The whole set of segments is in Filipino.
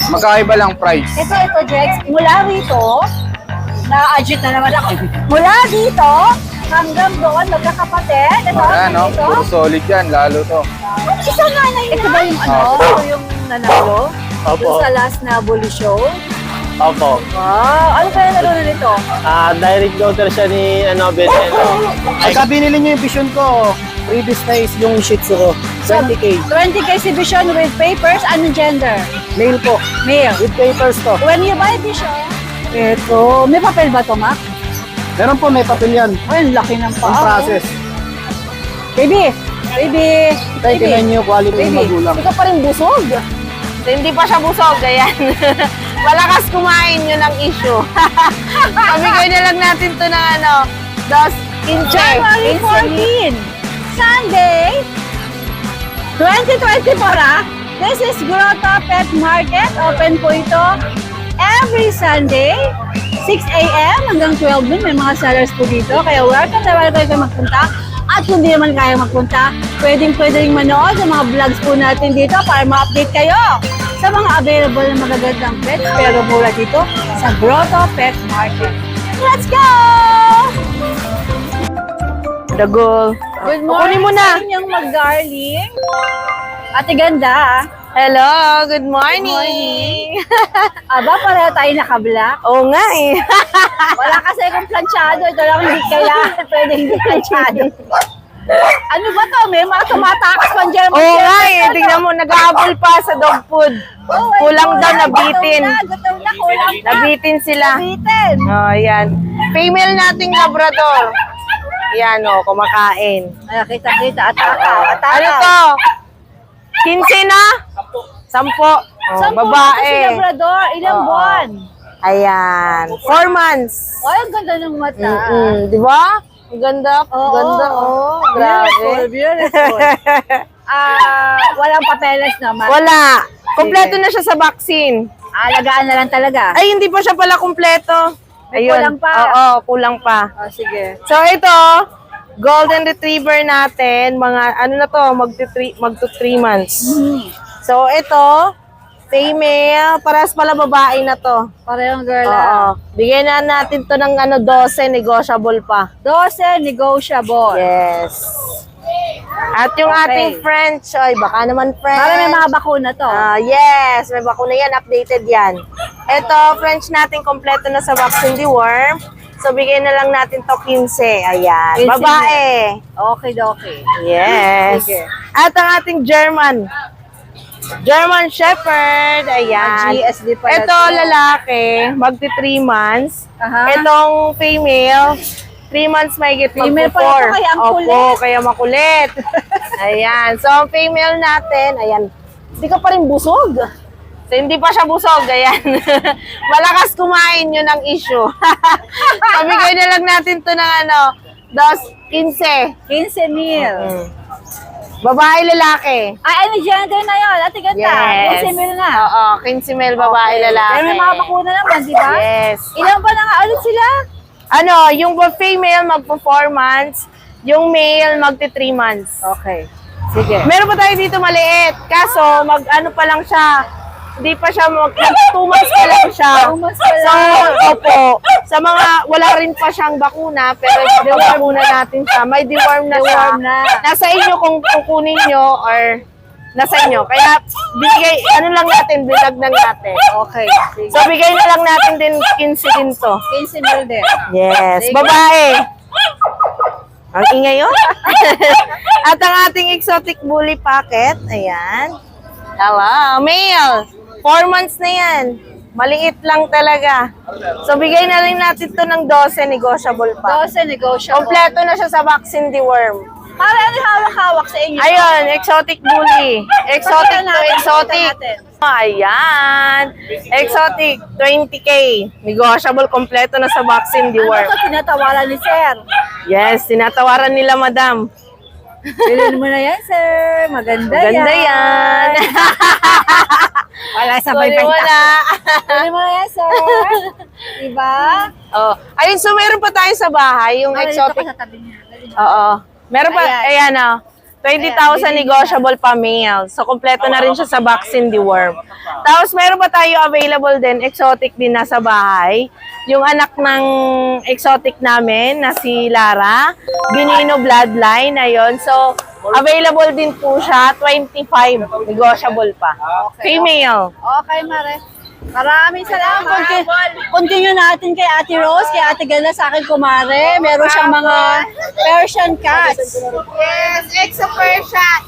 Magkaiba lang price. Ito, Jex. Mula rito, na-adjust na naman ako. Mula dito, hanggang doon, magkakapatid. Ito, Ayan, no? dito. Puro solid yan, lalo to. Isa nga na yun. Ito ba yung ano? Opo. Ito yung nanalo? Opo. Yung sa last na bully show? Opo. Wow! Ano kaya nalo na nito? Direct daughter siya ni Benelo. Pagka binili niyo yung vision ko, previous na is yung Shih Tzu ko. 20K. 20K exhibition with papers. Anong gender? Male po. Male. With papers to. When you buy vision, ito, may papel ba ito, Mac? Meron po, may papel yan. Ay, ang laki ng Ang paa. process. Baby! Baby! Tayo tinan niyo quality ng magulang. Ikaw pa rin busog. Hindi pa siya busog, ayan. Malakas kumain, yun ang issue. Pamigay na lang natin to ng ano, 15. January 14, Sunday, 2024 This is Grotto Pet Market. Open po ito every Sunday, 6 a.m. hanggang 12 noon. May mga sellers po dito. Kaya welcome na welcome kayo magpunta. At kung di naman kaya magpunta, pwedeng manood sa mga vlogs po natin dito para ma-update kayo sa mga available na magagandang pets. Pero mula dito sa Grotto Pet Market. Let's go! Dagol. Good Kunin morning mo na. sa inyong mag-darling. Ate ganda. Hello, good morning. Aba, pareho tayo naka-black. Oo nga eh. Wala kasi akong planchado. Ito lang hindi kailangan. Pwede hindi planchado. Ano ba to? May mga tumatakas pang German. Oo nga eh. Tingnan mo, nag-aabol pa sa dog food. Oh my Kulang God, daw, nabitin. Gutom na, kulang na. Nabitin sila. Nabitin. Oh, ayan. Female nating Labrador. Yan o, kumakain. Ay, kita. Ataka. Ano to? 15 na? 10. Oh, Sampo babae. Si Labrador. Ilang Oo. buwan? Ayan. 4 months. Ay, ang ganda ng mata. Di ba? Ang ganda. Oo. Ganda. Oh, Beautiful, grabe. beautiful. Walang papeles naman. Wala. Kompleto na siya sa vaccine. Alagaan na lang talaga. Ay, hindi pa siya pala kompleto. May kulang pa. Oo, kulang pa. Oh, sige. So, ito, golden retriever natin, mga, ano na to, magto 3 months. So, ito, female, parehas pala babae na to. Parehong girl. Oo. Bigyan na natin to ng 12, negotiable pa. 12, negotiable. Yes. At yung Okay. ating French, ay baka naman French. Para may mga bakuna to. Yes, may bakuna yan, updated yan. Ito, French natin, kompleto na sa vaccine deworm. So, bigyan na lang natin to 15. Ayan, 15 babae. Okay. Yes. Sige. At ang ating German Shepherd, ayan. GSD pala Ito, to. lalaki, magti 3 months. Aha. Itong female, 3 months may get Female magpo pala 4. to, kaya ang kulit. Opo, kaya makulit. Ayan. So, ang female natin, ayan. Hindi ka pa rin busog. So, hindi pa siya busog. Ayan. Malakas kumain, yun ang issue. Pabigay na lang natin to ng 15. 15 mil. Babae, lalaki. Ay, ano gender na yun? Ate ganda. Yes. 15 mil na. Oo, 15 male, babae, lalaki. Pero may mga bakuna naman, di ba? Yes. Ilan pa na nga ulit sila? Ano, yung female magpo 4 months, yung male magti 3 months. Okay. Sige. Meron pa tayo dito maliit. Kaso, ano pa lang siya, hindi pa siya 2 months pa lang siya. 2 months pa So, lang. opo, sa mga, wala rin pa siyang bakuna, pero ipapabakuna natin siya. May deworm na siya. Deworm na. Nasa inyo kung kukunin nyo or nasa inyo. Kaya, binigay, ano lang natin, binag lang natin. Okay. Sige. So, bigay na lang natin din 15 din to. 15 mil din. Yes, Sige. babae. Ang ingay yun. At ang ating exotic bully pocket, ayan. Hello, male. 4 months na yan. Maliit lang talaga. So, bigay na rin natin to ng 12, negotiable pa. 12, negotiable. Kompleto na siya sa vaccine deworm. Para ano yung hawak-hawak sa inyo? Ayun, exotic bully. Exotic Pakita to natin, exotic. pakita natin. Ayan. Exotic, 20K. Negotiable, kompleto na sa vaccine Ano deworm. to tinatawaran ni Sir? Yes, tinatawaran nila, madam. Bilhin mo na yan, Sir. Maganda yan. Ganda yan. Wala sabay Kunin mo benta. na. Bilhin mo na yan, Sir. Diba? Oh. Ayun, so meron pa tayo sa bahay, yung Dito exotic. ka sa tabi niya. Oo. Meron pa, Ayan. ayan oh. 20,000 negotiable pa male. So, kompleto na rin siya sa vaccine deworm. Tapos, meron pa tayo available din, exotic din nasa bahay. Yung anak ng exotic namin na si Lara, Binino Bloodline, ayun. So, available din po siya, 25, negotiable pa. Female. Okay, Mare. Maraming salamat. Continue natin kay Ate Rose, kay Ate Gala, sa akin kumare. Meron siyang mga Persian cats. Yes, Exo Persian.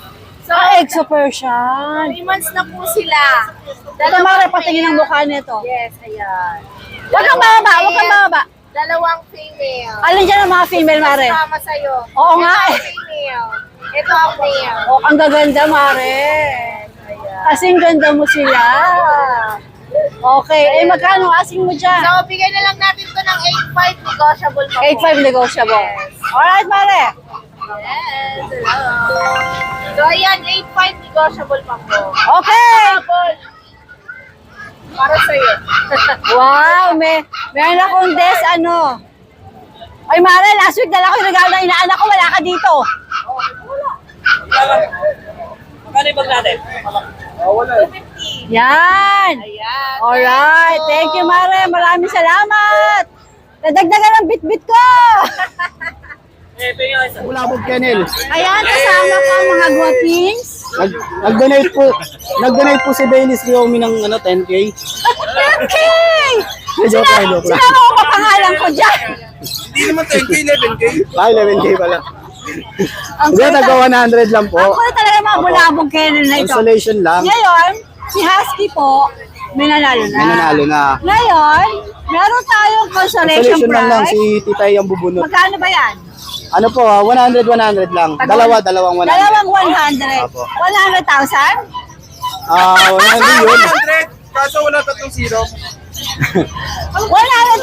So, Exo Persian. 3 months na po sila. Ito, Mare, patingin ang mukha nito. Yes, ayan. Huwag kang bababa, huwag kang bababa. Dalawang female. Alin dyan ang mga female, Mare? Sama sa'yo. Oo nga Ito eh. ang female. Ito ang male. Oh, ang gaganda, Mare. Kasing ganda mo sila. Okay. Eh, magkano asking mo dyan? So, bigay na lang natin to ng 8.5 negotiable pa po. 8.5 negotiable. Alright, Mare. Yes, hello. So, ayan, 8.5 negotiable pa po. Okay. Para sa'yo. Wow, meron akong Ay, Mare, last week dala ko yung regalo ng inaanak ko, wala ka dito. Magkano yung bag natin? Yan. Ayan. Alright. Thank you, Mare. Maraming salamat. Nadagdagan ang bit-bit ko. Bulabog Kennel. Ayan, kasama ko ang mga guwapings. Nag-donate po si Dennis Riomi ng 10K. Okay! Joke lang. Sinama ko papangalan ko dyan. Hindi naman 10K, 11K. 11K pala. Ang Hindi, kulit taga 100 lang po. ang kulit talaga mga bulabong Kenan na ito. Consolation lang. Ngayon, si Husky po, may nanalo na. May nanalo na. Ngayon, meron tayong consolation Consolation lang prize. si Titay ang bubunot. Magkano ba yan? Ano po, 100 lang. Dalawang 100. Dalawang 100. Apo. 100,000? 100 yun. 100, kaso wala 3 zero. 100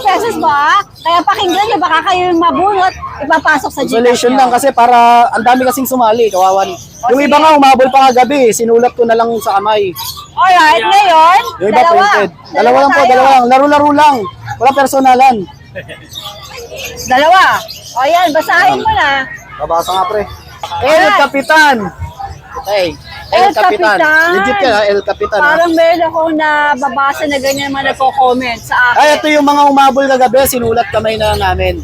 pesos ba? Kaya pakinggan nyo, baka kayo yung mabunot, ipapasok sa Gcash Consolation nyo. lang kasi para ang dami kasing sumali, kawawan. Yung iba nga umabol pa nga gabi, sinulat ko na lang sa kamay. Alright, ngayon, Yung iba printed. Dalawa lang po, tayo. dalawa lang. Laro-laro lang. Wala personalan. Dalawa. O yan, basahin mo na. Babasa nga pre. El Capitan. Hey, El El Capitan. Capitan. Legit ka, El Capitan. Ha? Parang meron akong nababasa na ganyan mga nagko-comment sa akin. Ay, ito yung mga umabol kagabi, sinulat kamay na namin.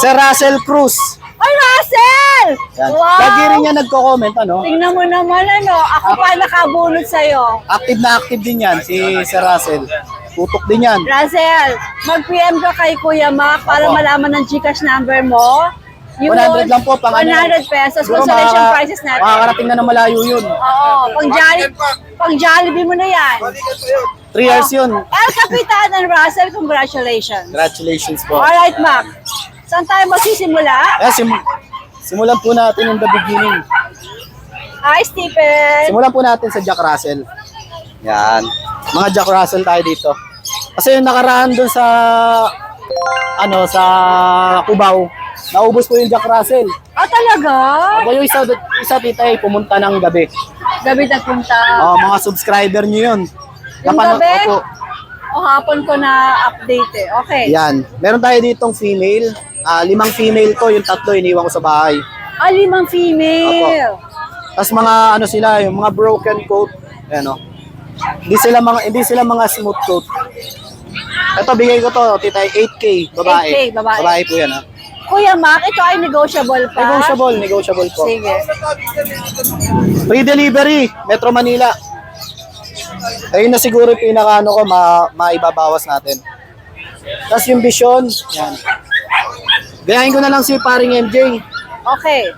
Si Russell Cruz. Ay, Russell! Yan. Wow! Lagi rin niya nagko-comment, ano? Tingnan mo naman, ako pa nakabunot sa'yo. Active na active din yan, si Russell. Tutok din yan. Russell, mag-PM ka kay Kuya Mac para Opo. malaman ng Gcash number mo. 100 lang po, pang 100 pesos, Siguro consolation prizes natin. makakarating na ng malayo yun. Oo, pang Jollibee mo na yan. 3 years yun. El Capitan and Russell, congratulations. Congratulations po. Alright, Mac. Saan tayo magsisimula? Simulan po natin in the beginning. Hi, Stephen. Simulan po natin sa Jack Russell. Yan. Mga Jack Russell tayo dito. Kasi yung nakaraan dun sa sa Cubao, naubos po yung Jack Russell. Ah, talaga? Ako yung isa tita pumunta ng gabi. Gabi nagpunta. Mga subscriber nyo yun. Yung gabi? Opo. O hapon ko na update eh. Okay. Yan. Meron tayo ditong female. 5 female to, yung 3 iniwan ko sa bahay. 5 female. Tapos mga sila, yung mga broken coat. Ayan o. Hindi sila mga smooth coat. Ito bigay ko to, tita, 8K, babae. 8K, babae. Babae po yan ha. Kuya Mac, ito ay negotiable pa. Negotiable po. Sige. Free delivery, Metro Manila. Ayun na siguro yung pinaka maibabawas natin. Tapos yung Vision, yan. Gayahin ko na lang si paring MJ. Okay.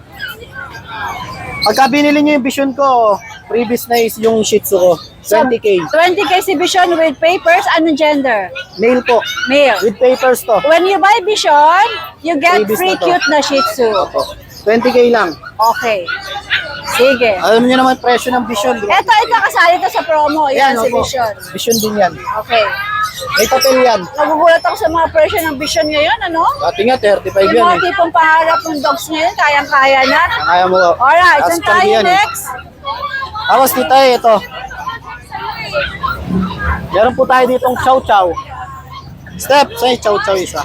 Pagka binili niyo yung Vision ko, previous na is yung Shih Tzu ko. 20K. 20K exhibition with papers. Anong gender? Male po. Male. With papers to. When you buy Vision, you get Freebies free na to. cute na Shih Tzu. Opo. 20K lang. Okay. Sige. Alam niyo naman presyo ng Vision. Ito, kasali to sa promo. Yan, si opo. Vision. Vision din yan. Okay. May papel yan. Nagugulat ako sa mga presyo ng Vision ngayon, ano? Dati nga, 35 Yung yan mga eh. tipong paharap ng dogs ngayon, kayang-kaya na. Kaya mo. Alright, Tapos saan tayo pag yan eh. next? Tapos tita, ito. Meron po tayo ditong chow chow. Step, sa'yo chow chow isa.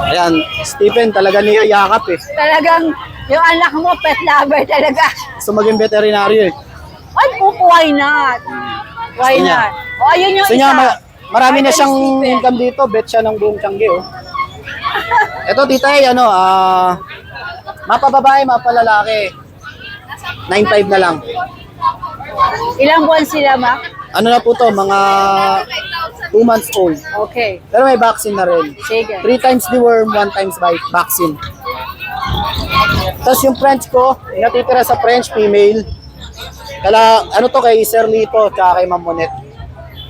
Ayan, Stephen, talaga niyayakap eh. Talagang Yung anak mo, pet lover talaga. Gusto maging veterinaryo eh. Ay, why not? Why Gusto niya. not? O, ayun yung Gusto niya, isa. marami na Martin siyang Stephen. income dito. Bet siya ng buong Tiangge, oh. Ito, tita, mapababae, mapalalaki. 9.5 na lang. Ilang buwan sila, Mac? Ano na po to, mga 2 months old. Okay. Pero may vaccine na rin. Sige. 3 times deworm, 1 times vaccine. Tapos yung French ko, yung natitira sa French, female. Ano to kay Sir Lito, tsaka kay Ma'am Monet.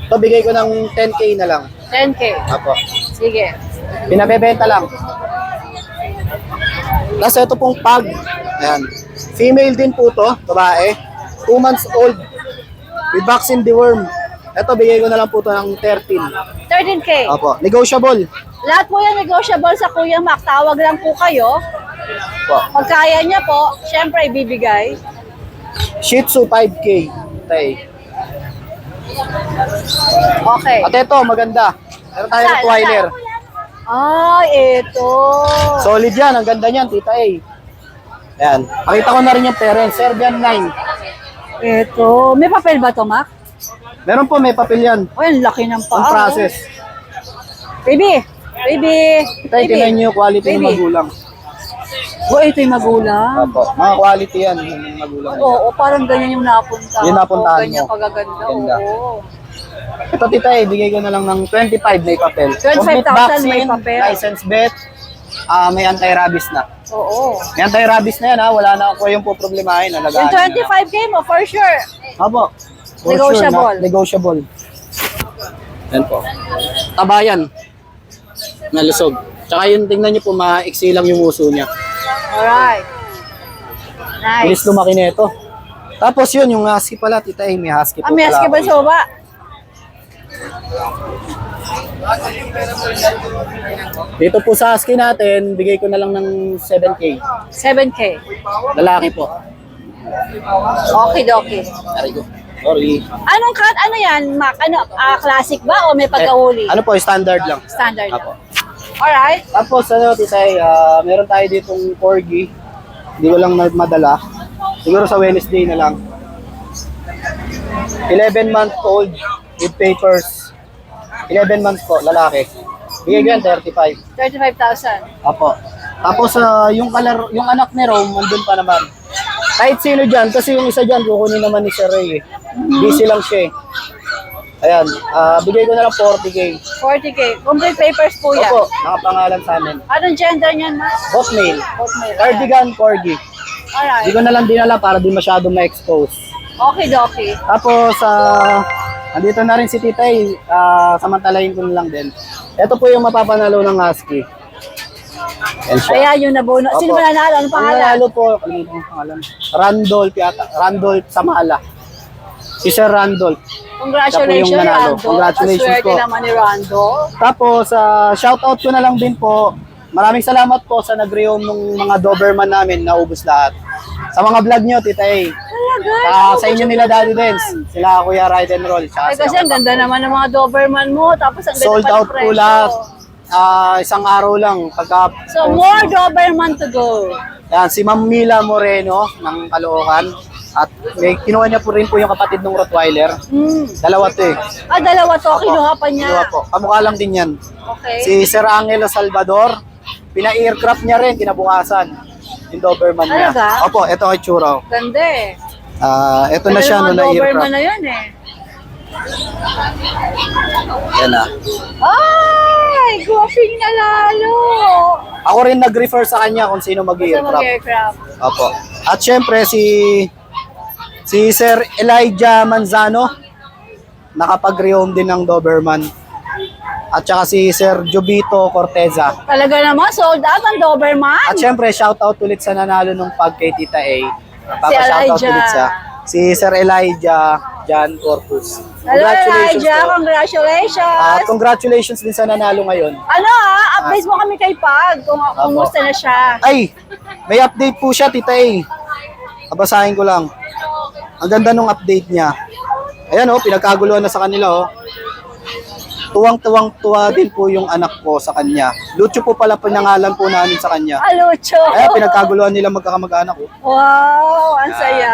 Ito, bigay ko ng 10K na lang. 10K. Apo. Sige. Pinabebenta lang. Tapos ito pong pug. Ayan. Female din po to, babae. 2 months old. With vaccine deworm. Ito, bigay ko na lang po to ng 13. 13K. Apo. Negotiable. Lahat po yan negotiable sa Kuya Mac. Tawag lang po kayo. Po. Pag kaya niya po, syempre ibibigay. Shih Tzu 5K. Tay. Okay. At ito, maganda. Meron tayo ng Saan? Rottweiler. Ay, ito. Solid yan. Ang ganda niyan, tita A. Ayan. Pakita ko na rin yung parents. Serbian 9. Ito. May papel ba to, Mac? Meron po, may papel yan. Ay, ang laki ng Ang paa. process. Baby. Baby. Ito, tingnan niyo yung quality ng Baby. magulang. Oh, ito yung magulang. Opo. Mga quality yan, yung magulang. Oo, parang ganyan yung napunta. Yung napuntahan Ganyan mo. kagaganda. Ganda. Oo. Ito, tita A, bigay ko na lang ng 25 may papel. 25,000 Complete may vaccine, papel. license vet, may anti-rabies na. Oo. May anti-rabies na yan ha, wala na ako yung poproblemahin. Yung Alagaan niyo na. 25K mo, for sure. Opo. For Negotiable. Sure, negotiable. Yan po. Tabayan. Nalusog. Tsaka yung tingnan niyo po, maiksi lang yung uso niya. Alright. Bilis Nice. lumaki na ito. Tapos yun, yung husky pala, tita may husky po Ah, may pala aski ba ako. sa baba? Dito po sa husky natin, bigay ko na lang ng 7K. 7K. Lalaki po. Okay, dokie. Sorry ko. Sorry. Anong cut? Ano yan, Mac? Ano, classic ba o may pagkahuli? Ano po, standard lang. Standard Apo. lang. Alright. Tapos ano, titay, meron tayo ditong corgi. Hindi ko lang madala. Siguro sa Wednesday na lang. 11-month-old with papers. 11 months po, lalaki. Bigay ko yan, 35. 35,000. Apo. Tapos yung anak ni Rome, andun pa naman. Kahit sino dyan, kasi yung isa dyan, kukunin naman ni Sir Ray. Busy lang siya eh. Ayan, bigay ko na lang 40K. 40K. Complete papers po yan. Opo, nakapangalan sa amin. Anong gender niyan, Mac? Both male. Both male. Cardigan, corgi. Alright. Hindi ko na lang dinala para di masyadong ma-expose. Okay, dokie. Tapos, andito na rin si Titay. Samantalahin ko na lang din. Ito po yung mapapanalo ng husky. Yan siya. Ayan yung nabono. Sino Opo. ba nanalo? Anong Ang pangalan? nanalo po, kalimutan ko ang pangalan. Randolph yata. Randolph Samala. Si Sir Randolph. Congratulations, Siya po yung nanalo. Rando. Congratulations Paswerte po. naman ni Rando. Tapos, shoutout ko na lang din po. Maraming salamat po sa nag-rehome ng mga Doberman namin. Naubos lahat. Sa mga vlog nyo, Tita A. Talaga? Sa inyo nila Daddy Dance. Sila Kuya Ride and Roll. Tsaka Ay, kasi ang ganda naman ng mga Doberman mo. Tapos ang ganda sold pa ng out po presyo. lahat. Isang araw lang. Pagka, So, more Doberman to go. yan, si Ma'am Mila Moreno ng Caloocan. At may kinuha niya po rin po yung kapatid ng Rottweiler. Dalawa to eh. Ah, dalawa to. Kinuha pa niya. Kinuha po. Kamukha lang din yan. Okay. Si Sir Angelo Salvador. Pina-aircraft niya rin kinabukasan. Yung Doberman niya. Talaga? Opo, ito kay Churro. Ganda eh. Ito na siya no Doberman na-aircraft. na yun eh. Yan na. Ay, guwaping na lalo. Ako rin nag-refer sa kanya kung sino Sa mag-aircraft. mag-aircraft. Opo. At syempre si Sir Elijah Manzano nakapag-rehome din ng Doberman. At saka si Sir Jobito Corteza. Talaga naman, sold out ang Doberman. At syempre shoutout ulit sa nanalo nung pag kay Tita A. Elijah. Ulit sa si Sir Elijah Jan Corpus. Hello, Congratulations Elijah. po. Congratulations. At congratulations din sa nanalo ngayon. Ano update mo kami kay Pag kung kumusta na siya. Ay, may update po siya, Tita A. Babasahin ko lang. Ang ganda nung update niya. Ayan oh, pinagkaguluhan na sa kanila oh. tuwang-tuwang-tuwa din po yung anak ko sa kanya. Lucho po pala pinangalan po namin sa kanya. Alucho. Kaya pinagkaguluhan nila magkakamag-anak ko. Wow, ang saya.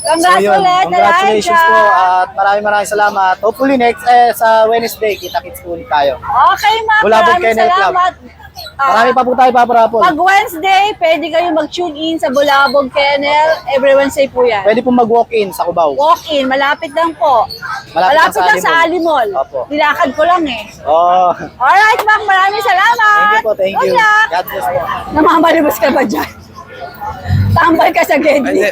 Congrats yun, ulit, congratulations Elijah. po at maraming salamat. Hopefully next sa Wednesday, kita-kits po ulit tayo. Okay, ma'am. Bulabog Maraming Kennel Club. salamat. Marami pa po tayo paparapol. Pag Wednesday, pwede kayo mag-tune in sa Bulabog Kennel. Every Wednesday po yan. Pwede po mag-walk-in sa Cubao. Walk-in, malapit lang po. Malapit lang sa sa Alimol. Opo. Nilakad ko lang eh. Oh, Alright, ma'am. Maraming salamat. thank you po, thank you. Good luck. God bless po. Namamalibos ka ba dyan? Tambay ka sa Hindi, Gedli.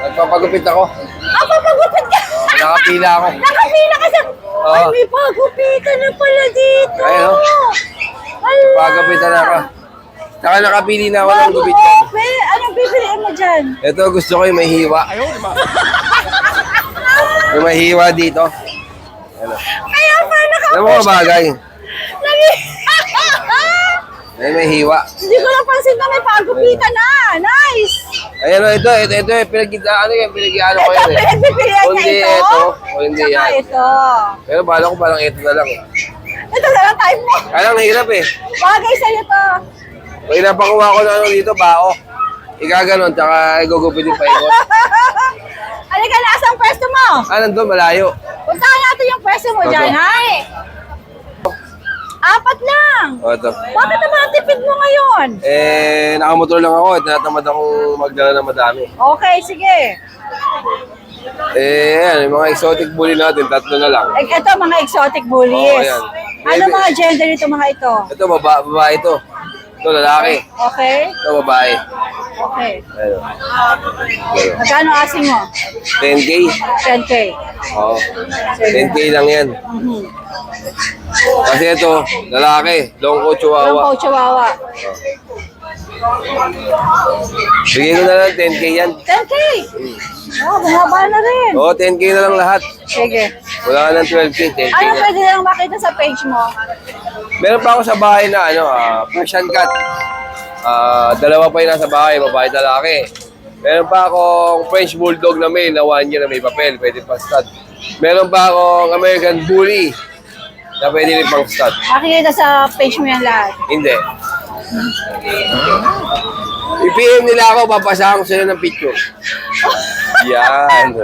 nagpapagupit ako. Papagupit ka. Nakapila ako. Nakapila ka sa... Oo. Ay, may pagupitan na pala dito. Ayun, oh. Ala. Pagapitan ako. Saka nakapili na ako ng gupit ko. Anong pipiliin mo dyan? Ito gusto ko yung may hiwa. Yung may hiwa dito. Ano? Kaya pa Alam mo bagay. May hiwa. Hindi ko napansin na may pagupitan na. Nice. Ayan o, ito ano yan, pinag-ano ko Ito, yan eh. pinagpipilian Kundi niya ito. ito, o hindi Tsaka yan. ito. Pero bala ko parang ito na lang eh. Ito na lang type mo. Kaya lang nahirap eh. Bagay sa'yo to. Pag napakuha ko na ano dito, bao. Igaganon, tsaka igugupitin pa ikot. Halika na, asang pwesto mo? Nandun, malayo. Puntahan natin yung pwesto mo Ito. dyan, hay. 4 lang. O, ito. Bakit naman ang tipid mo ngayon? Nakamotor lang ako, tinatamad akong magdala ng madami. Okay, sige. Ayan, yung mga exotic bully natin, 3 na lang. Ito, mga exotic bullies. Oo, yan. Ano mga gender nito mga ito? Ito, babae ito. Ito, lalaki. Okay? Ito, babae. Okay. Ayun. Magkano asing mo? 10K. 10K. Oo. 10K lang yan. Mhm. Kasi ito, lalaki, long coat Ang chihuahua. Pau Chihuahua. Bigay ko na lang 10K yan. 10K! Oh, bumaba na rin. Oo, 10K na lang lahat. Sige. Wala ka ng 12K, 10K Ano na. pwede lang makita sa page mo? Meron pa ako sa bahay na Persian cat. Dalawa pa yung nasa bahay, babae at lalaki. Meron pa akong French Bulldog na male na 1 year na may papel, pwede pa stud. Meron pa akong American Bully na pwede rin pang stud. Makikita sa page mo yan lahat. Hindi. I-PM nila ako, papasahan ko sila ng picture. Yan.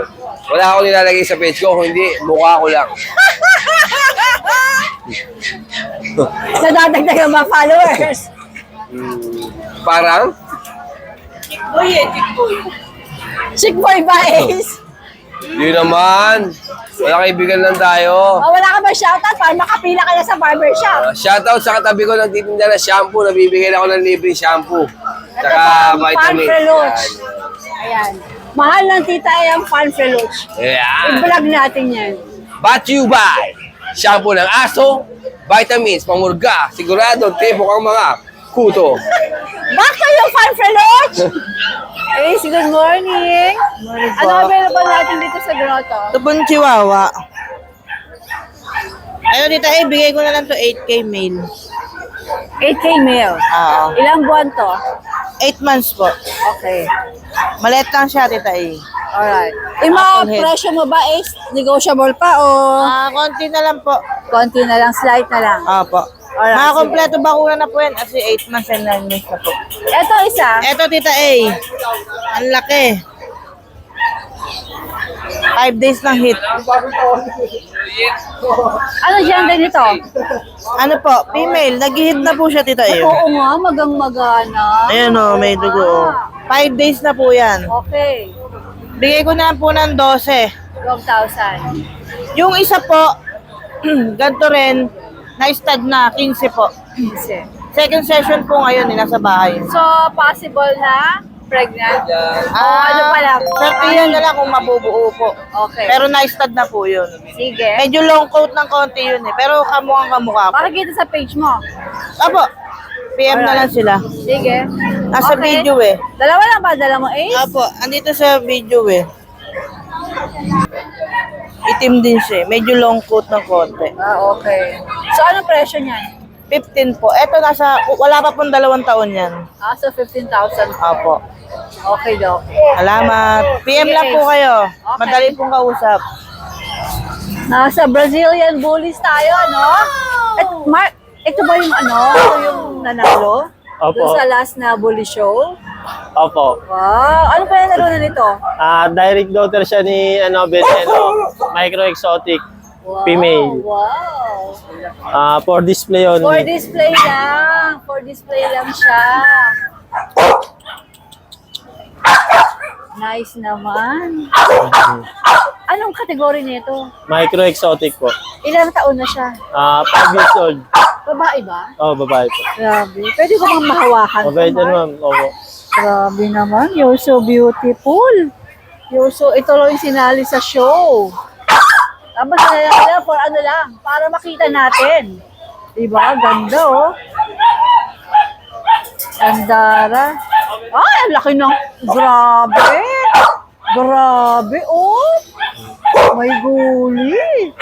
Wala akong nilalagay sa page ko, kung hindi, mukha ko lang. Nadadagdag ang mga followers. Parang, Chick boy ba, Ace? yun naman. Wala kaibigan lang tayo. Oh, wala ka ba shoutout para makapila ka na sa barbershop? Shoutout sa katabi ko nagtitinda ng shampoo. Nabibigyan ako ng libre shampoo. Ito Tsaka po, vitamin. Fan Freluch. Ayan. Mahal ng tita ay ang Fan Freluch. Yan. I-vlog natin yan. Brought to you by shampoo ng aso, vitamins, pamurga, sigurado, tepok ang mga kuto. Back to yung Fan Freluch! Ace, good morning. Ano available natin dito sa grotto? Ito po yung chihuahua. Ayun dito bigay ko na lang to 8K male. 8K male. Oo. Ilang buwan to? 8 months po. Okay. Maliit lang siya, tita A. Alright. Yung mga Apple head. presyo mo ba is negotiable pa o Konti na lang po. konti na lang, slight na lang? Opo. Alright, Mga kompleto bakuna na po yan kasi 8 months and 9 months na po. Ito isa. Eto, tita A. Ang laki. 5 days ng hit. Ano gender nito? Ano po? Female. Nag-hit na po siya, tita A. Oo nga, magang-magana. Ayan o, may dugo. 5 days na po yan. Okay. Bigay ko na lang po ng 12. 12,000. Yung isa po, ganito rin, na-stud na, 15 po. Kasi. Second session po ngayon, nasa bahay. So, possible na pregnant? ano pa lang? Certiyan na lang kung mabubuo po. Okay. Pero na-stud na po yun. Sige. Medyo long coat ng konti yun eh. Pero kamukhang kamukha po. Makikita sa page mo. Apo, PM na lang sila. Sige. Nasa Okay. video eh. Dalawa lang ba? Dala mo, Ace? Apo, andito sa video eh. Itim din siya eh. Medyo long coat ng konti. Okay. So, anong presyo niyan? 15 po. Eto wala pa pong 2 taon yan. So 15,000. Apo. Okay, Doc. Salamat. PM lang po kayo. Madali pong kausap. Nasa Brazilian Bullies tayo, no? At Mark, ito ba yung ano? Ito yung nanalo? Opo. Doon sa last na bully show? Opo. Wow! Ano pa yung naroon nito? Direct daughter siya ni Veneno. Micro exotic. Wow! Female. Wow! For display For only. display lang. For display lang siya. Nice naman. Anong kategory nito? Micro exotic po. Ilang taon na siya? 5 years old. Babae ba? Oh, babae po. Grabe. Pwede ko bang mahawakan? Mabait to, yan, Mark? ma'am. Opo. Grabe naman. You're so beautiful. Ito lang yung sinali sa show. Tapos na for ano lang, para makita natin. Diba? Ganda, oh. Gandara. Ay, ang laki ng... Grabe. Grabe, oh. May guli.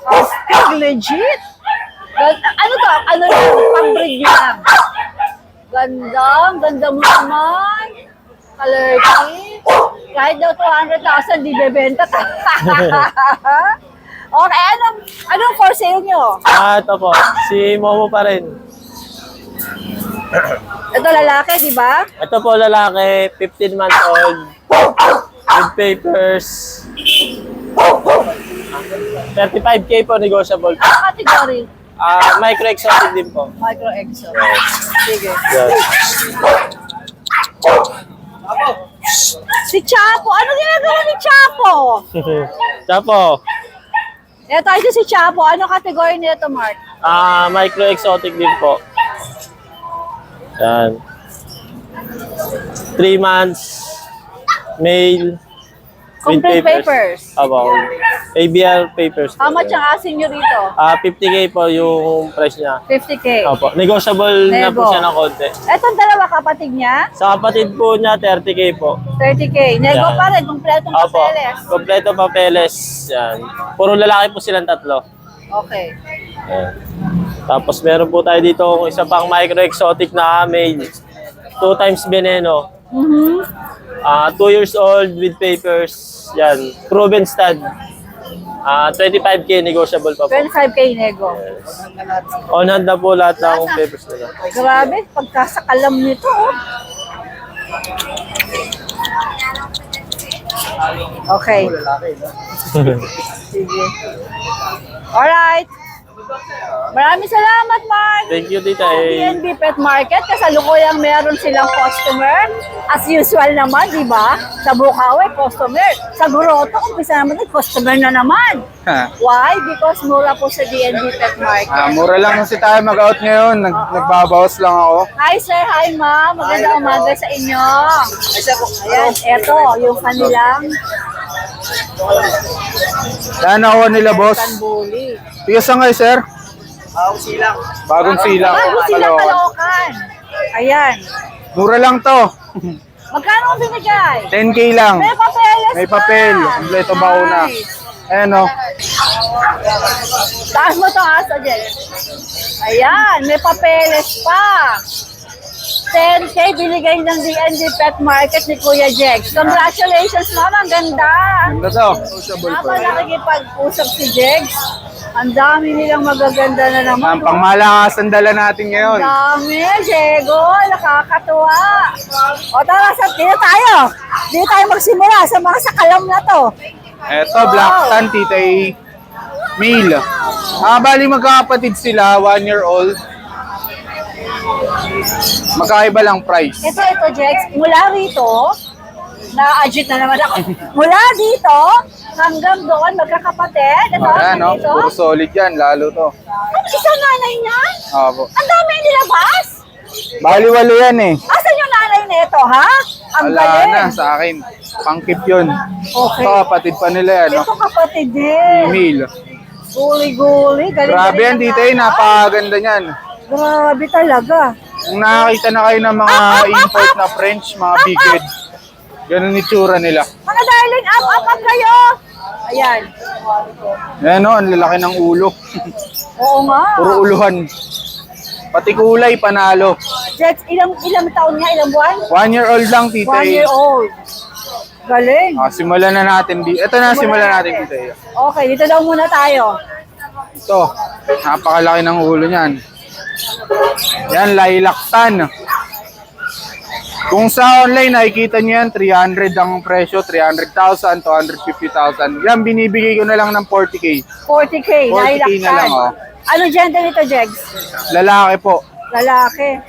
Astig, legit. Ano to? Ano lang? Pang-breed nyo lang. Ganda mo naman. Kalerty. Kahit daw 200,000, di bebenta. Okay, anong for sale nyo? Ito po. Si Momo pa rin. Ito lalaki, di ba? Ito po lalaki, 15 months old. With papers. 35K po negotiable. Ano category? Micro exotic din po. Micro Exo. Sige. Yes. Si Chapo. Ano ginagawa ni Chapo? Chapo. Ito si Chapo. Ano category nito, Mark? Micro exotic din po. Yan. 3 months. Male. With Complete papers. Abo. ABR papers. How much ang asking nyo rito? 50K po yung price niya. 50K. Opo. Negotiable na Nego. po siya ng konti. Etong dalawa kapatid niya, Sa kapatid po niya, 30K po. 30K. Nego Yan. pa rin, kumpletong Opo. papeles. Kompleto papeles. Yan. Puro lalaki po silang tatlo. Okay. Yan. Tapos meron po tayo dito isa pang micro exotic na male. 2 times veneno. 2 years old with papers. Yan. Proven stud. 25K negotiable pa po. 25K nego. On hand na po lahat ng papers nila. Grabe, pagkasakalam nito, oh. Okay. Sige. Alright. Maraming salamat, Mark. Thank you, Tita A. DNB Pet Market, kasalukuyang meron silang customer. As usual naman, di ba? Sa Bukawi, customer. Sa Grotto, umpisa naman, customer na naman. Why? Because mura po sa DNB Pet Market. Mura lang kasi tayo mag-out ngayon. Nagbabawas lang ako. Hi sir, hi ma'am. Magandang umaga sa inyo. Ayan, eto, yung kanilang Yan ako nila, boss. bully. Tigas nga kayo, sir? Bagong silang. Bago silang Caloocan. Ayan. Mura lang to. Magkano ang binigay? 10K lang. May papeles May pa. papel. Kompleto bauna. Ayan o. Taas mo itong aso, Jen. Ayan, may papeles pa. 10K binigay ng DNB Pet Market ni Kuya Jex. Congratulations, ma'am. Ang ganda. Ganda to. Sociable po. Habang nakikipag-usap si Jex, ang dami nilang magaganda na naman. Ang pangmalakasan dala natin ngayon. Ang dami, Diego. Nakakatuwa. O tara, dito tayo. Dito tayo magsimula sa mga sakalam na to. Eto, Black Tan, Tita A. Male. Bali magkakapatid sila, 1 year old. Magkaiba lang price. Ito, Jex. Mula rito, na-adjust na naman ako. Mula dito, hanggang doon, magkakapatid. Ito, Ayan, no? dito. Puro solid yan, lalo to. Ano, isang nanay niya? Opo. Ang dami nilabas. Bali, walo yan eh. Asan yung nanay nito, ha? Ang Wala galing. na sa akin. Pangkip yun. Okay. Ito, kapatid pa nila yan. No? Ito kapatid din. Male. Guli-guli. Galing Grabe yan, Tita A. Napakaganda niyan. Grabe talaga. Kung nakakita na kayo ng mga import na French, mga big head, ganun itsura nila. Mga darling, up kayo. Ayan. Ayan no, ang lalaki ng ulo. Oo nga. Puro uluhan. Pati kulay, panalo. Jex, ilang taon nga, ilang buwan? 1 year old lang, Tita 1 year A. old. Galing. Simulan na natin dito. Ito na, simulan natin dito. Okay, dito daw muna tayo. Ito, napakalaki ng ulo niyan. Yan, lilac tan. Kung sa online, nakikita niyo yan, 300 ang presyo, 300,000, 250,000. Yan, binibigay ko na lang ng 40K. 40K, 40K na lang, oh. Ano gender nito, Jegs? Lalaki po. Lalaki.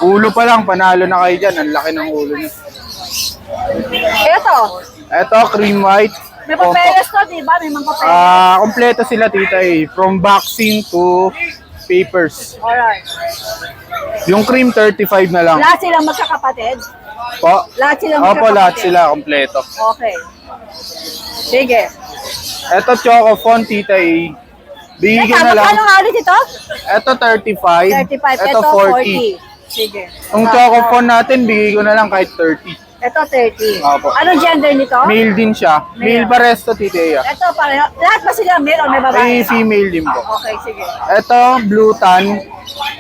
Ulo pa lang, panalo na kayo dyan. Ang laki ng ulo niya. Ito, Ito, cream white. may papeles to, di ba? May mga papeles. Kompleto sila, tita eh. From vaccine to papers. Alright. Yung cream, 35 na lang. Lahat silang magkakapatid? Po? Lahat silang Opo, magkakapatid? lahat sila, kompleto. Okay. Sige. Ito, choco font, tita eh. Bigyan Teka, na lang. magkano nga ulit ito? Ito, 35. 35. Ito, 40. Sige. Yung choco font natin, bigay ko na lang kahit 30. Ito, 30. Opo. Anong gender nito? Male din siya. Male Male. pares to, tita eh. Ito, pareho. Lahat ba sila male o may babae? Ay, female din po. Okay, sige. Ito, blue tan.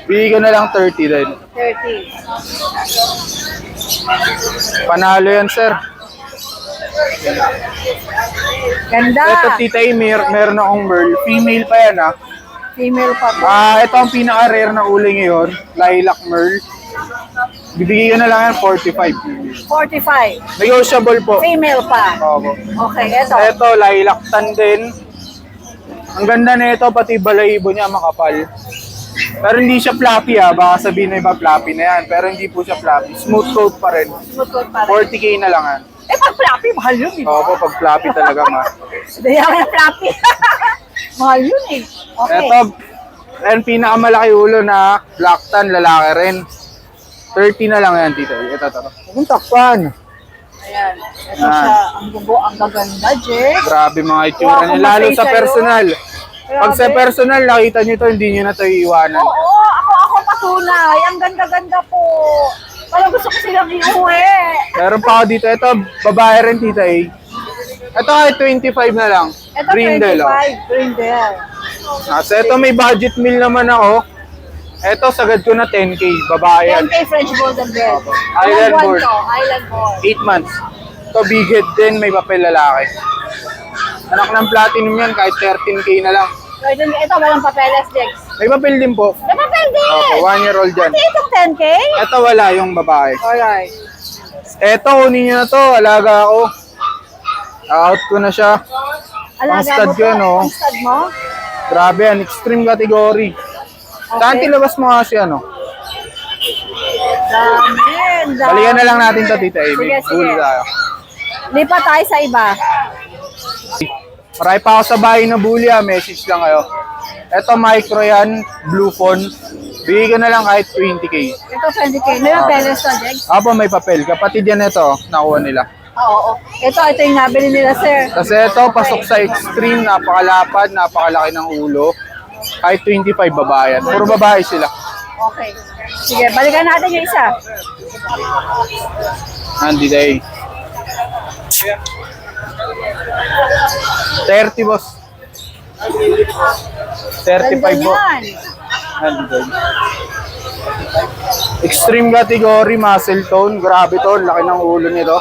Bigay ko na lang 30 din. 30. Panalo yan, sir. Ganda. Ito, tita eh, meron akong merl. Female pa yan, ah. Female pa po. Ito ang pinaka-rare na uli ngayon. Lilac merl. Bibigay ko na lang yan, 45. 45. Negotiable po. Female pa. Opo. Okay, ito. Ito, lilac tan din. Ang ganda na ito, pati balahibo niya makapal. Pero hindi siya floppy, baka sabihin na iba floppy na yan. Pero hindi po siya floppy. Smooth coat pa rin. Smooth coat pa rin. 40K na lang yan. Eh, pag floppy, mahal yun, di ba? Opo, pag floppy talaga Dahil ako na floppy. Mahal yun eh. Okay. Ito, ang pinakamalaki ulo na black tan, lalaki rin. 30 na lang yan, tito. Ito. Huwag takpan. Ayan. Ito siya. Ang bubo, ang gaganda, Jex. Grabe mga itsura Wow, niya. Lalo kumatay sa sa'yo. personal. Pag sa Grabe. personal, nakita nyo to, hindi nyo na to iiwanan. Oo, ako patunay. Ang ganda-ganda po. Parang gusto ko silang iuwi. Meron pa ako dito. Ito, babae rin, tita eh. Ito ay 25 na lang. Ito, Brindle, 25. Brindle. So, ito may budget meal naman ako. Ito, sagad ko na 10K. Babae yan. 10K French Golden Bear. Island Ilang buwan board. to? Island board. 8 months. Ito, big head din. May papel lalaki. Anak ng platinum yan, kahit 13K na lang. So, ito, walang papeles, Jex. May papel din po. May papel din! Opo, 1-year-old yan. Pati itong 10K? Ito wala yung babae. Alright. Ito, kunin nyo na to. Alaga ako. Out ko na siya. Alaga stud mo ko yan, to? oh. Ang stud mo? Grabe yan. Extreme category. Saan tilabas mo kasi ano? Dami. Balikan na lang natin to, tita Amy. Sige, sige. Huli tayo. Lipat tayo sa iba. Marami pa ako sa bahay na bully, message lang kayo. Ito, micro yan. Blue phone. Bigay ko na lang kahit 20K. Ito 20K. May papeles to, Jex? Apo, may papel. Kapatid yan ito. Nakuha nila. Oo. Ito yung nabili nila, sir. Kasi ito, pasok sa extreme. Napakalapad. Napakalaki ng ulo. Kahit 25 babae yan. Puro babae sila. Okay. Sige, balikan natin yung isa. Andy Day. 30, boss. 35 po. Yan. Andy Day. Extreme category, muscle tone. Grabe to. Laki ng ulo nito.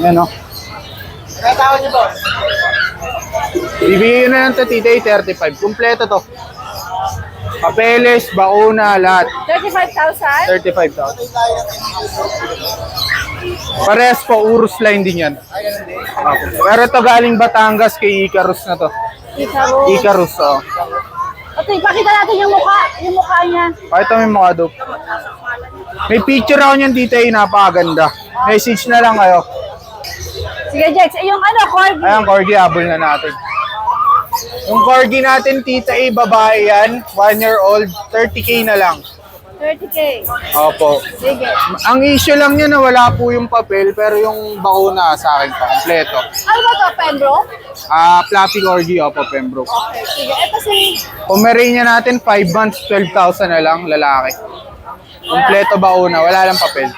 Yan, o. Ibigay na lang ito, tita, 35. Kompleto to. Papeles, bakuna, lahat. 35,000? 35,000. Parehas po, Urus line din yan. Pero ito galing Batangas kay Icarus na to. Ikaw. Icarus, oh. Ito, ipakita natin yung mukha niya. Pakita mo yung mukha doon. May picture ako niyan dito, napakaganda. Message na lang kayo. Sige, Jex, yung corgi. Ayan, corgi, habol na natin. Yung corgi natin, tita babae yan. 1-year-old, 30K na lang. 30K. Opo. Sige. Ang issue lang niya na wala po yung papel, pero yung bakuna sa akin pa, kompleto. Ano ba to, Pembroke? Fluffy corgi, opo, Pembroke. Okay, sige. Ito si... Pomeranian natin, 5 months, 12,000 na lang, lalaki. Kompleto bakuna, wala lang papel.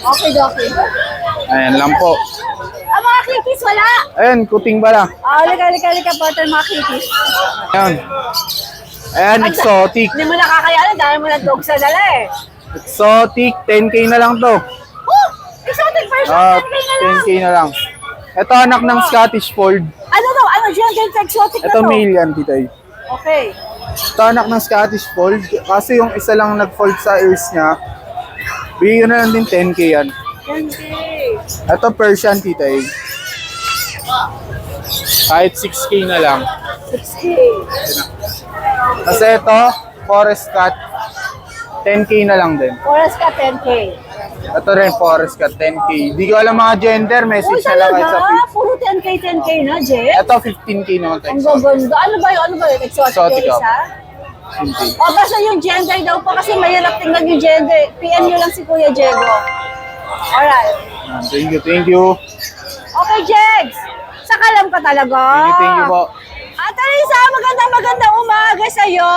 Okay, okay. Ayan lang po. Ang mga kitties, wala. Ayan, kuting bala. Lika, partner, mga kitties. Ayan. Ayan, exotic. Hindi mo nakakayanan dahil mo na dog sa dala eh. Exotic, 10K na lang to. Oh, Exotic version, 10K na lang. 10K na lang. Ito anak ng Scottish Fold. Ano to? Ano gender sa exotic na Ito to? male yan, titay. Okay. Ito anak ng Scottish Fold. Kasi yung isa lang nag-fold sa ears niya. Bigyan na lang din 10K yan. 10K. Ito Persian, titay. Kahit 6K na lang. 6K. Kasi ito, Forest Cat. 10K na lang din. Forest ka, 10K. Ito rin, Forest Cat, 10K. Di ko alam mga gender, Oh, message na lang kayo sa talaga? page. Puro 10K, 10K na, Jen? Ito, 15K naman tayo. Ang gaganda. Ano ba yun? Ano ba yun? Exotic, Exotic yung up. isa? 15K. O, basta yung gender daw po kasi mahirap tingnan yung gender. PM nyo lang si Kuya Diego. Alright. Yan, thank you. Okay, Jegs. Sakalam ka talaga. Thank you po. Ate Lisa, magandang umaga sa'yo.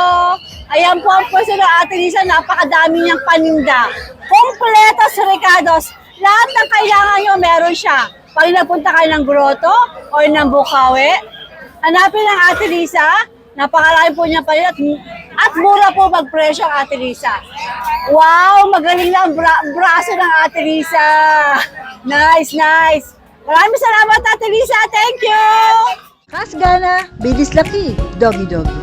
Ayan po ang pwesto ng Ate Lisa. Napakadami niyang paninda. Kompletos Ricardos. Lahat ng kailangan nyo, meron siya. Pag napunta kayo ng Grotto or ng Bukawi, hanapin ang Ate Lisa. Napakarami po niya pa rin at mura po magpresyo ang Ate Lisa. Wow, magaling lang braso ng Ate Lisa. Nice, nice. Maraming salamat Ate Lisa. Thank you. Kasgana, bilis laki, doggy doggy.